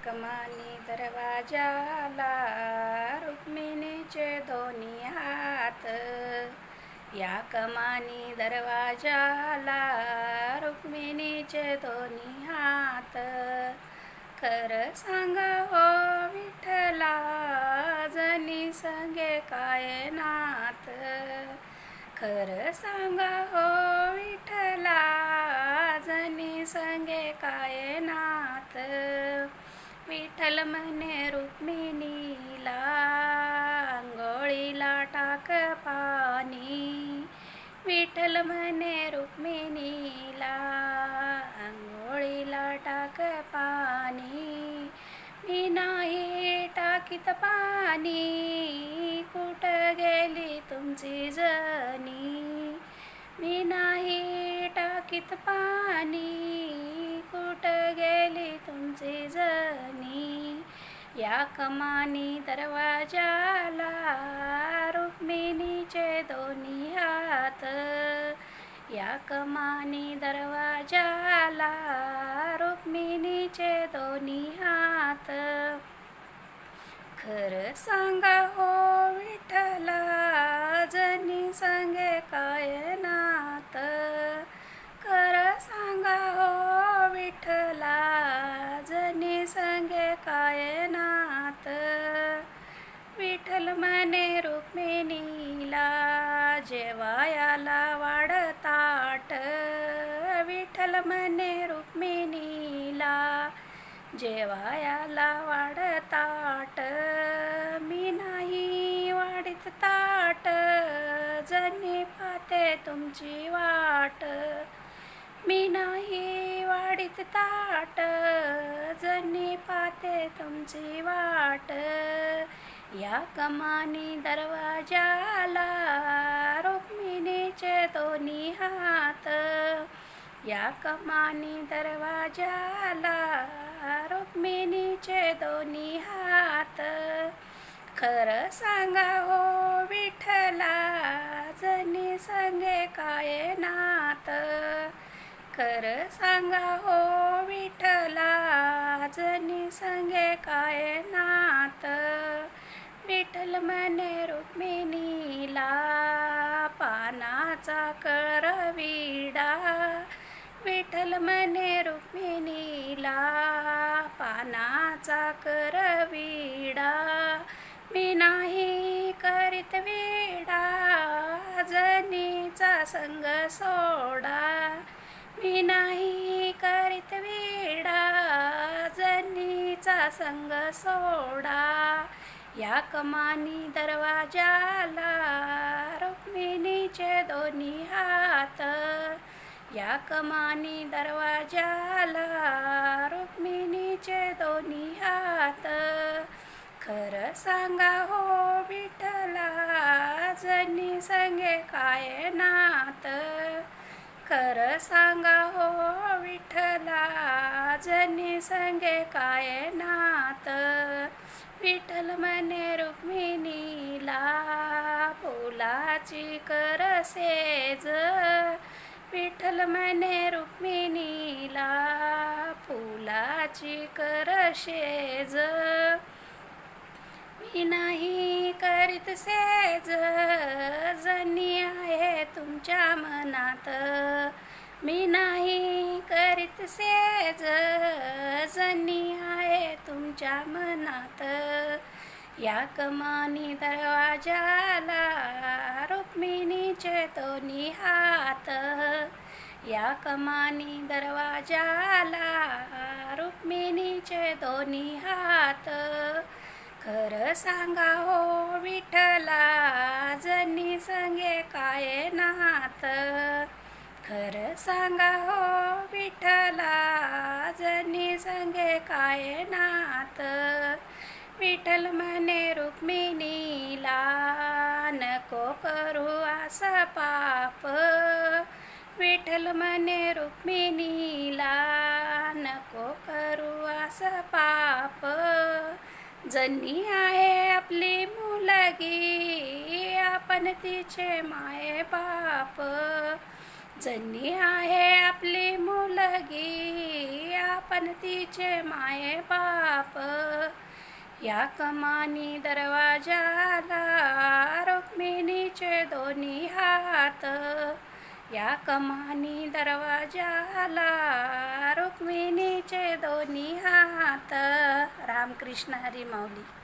कमानी दरवाजाला रुक्मिणीचे दोन्ही हात, या कमानी दरवाजाला रुक्मिणीचे दोन्ही हात. खरं सांगा हो विठ्ठला जनी संगे काय नात, खरं सांगा हो विठ्ठला जनी संगे काय नात. विठ्ठल म्हणे रुक्मिणीला अंघोळीला टाक पाणी, विठ्ठल म्हणे रुक्मिणीला अंघोळीला टाक पाणी. मी नाही टाकीत पाणी कुठं गेली तुमची जनी, मी नाही टाकीत पाणी कुठं गेली तुमची जनी. या कमानी दरवाजाला रुक्मिणीचे दोन्ही हात, या कमानी दरवाजाला रुक्मिणीचे दोन्ही हात. खरं सांगा हो विठ्ठला जनी संगे काय नात, खरं सांगा हो विठ्ठला जनी संगे काय नात. विठ्ठल म्हणे रुक्मिणीला जेवायाला वाढताट, विठ्ठल म्हणे रुक्मिणीला जेवायाला वाढताट. मी नाही वाढीत ताट जनी पाहते तुमची वाट, मी नाही वाढीत ताट जनी पाहते तुमची वाट. या कमानी दरवाजाला रुक्मिणीचे दोन्ही हात, या कमानी दरवाजाला रुक्मिणीचे दोन्ही हात. खरं सांगा हो विठ्ठला जनी संगे काय नात, खरं सांगा हो विठ्ठला जनी संगे काय नात. विठ्ठल म्हणे रुक्मिणीला पानाचा करविडा, विठ्ठल म्हणे रुक्मिणीला पानाचा करविडा. मी नाही करीत वेडा जनीचा संग सोडा, मी नाही करीत वेडा जनीचा संग सोडा. या कमानी दरवाजाला रुक्मिणीचे दोन्ही हात, या कमानी दरवाजाला रुक्मिणीचे दोन्ही हात. खरं सांगा हो विठ्ठला जनी संगे काय नात, खरं सांगा हो विठ्ठला जनी संगे काय नात. विठ्ठल म्हणे रुक्मिणीला फुलाची कर सेज, विठ्ठल म्हणे रुक्मिणीला फुलाची कर शेज. मी नाही करीत सेज जनी आहे तुमच्या मनात, मी नाही करीत सेज जनी आहे तुमच्या मनात. या कमानी दरवाजाला रुक्मिणीचे दोन्ही हात, या कमानी दरवाजाला रुक्मिणीचे दोन्ही हात. खरं सांगा हो विठ्ठला जनी संगे काय नात, खरं सांगा हो विठ्ठला जनी संगे काय नात. विठ्ठल म्हणे रुक्मिणीला नको करू असं पाप, विठ्ठल म्हणे रुक्मिणीला नको करू असं पाप. जनी आहे आपली मुलगी आपण तिचे माये बाप, जनी आहे आपली मुलगी आपण तिचे माये बाप. बाप. या कमानी दरवाजाला रुक्मिणीचे दोन्ही हात. या कमानी दरवाजाला रुक्मिणीचे दोन्ही हात. रामकृष्ण हरी माऊली.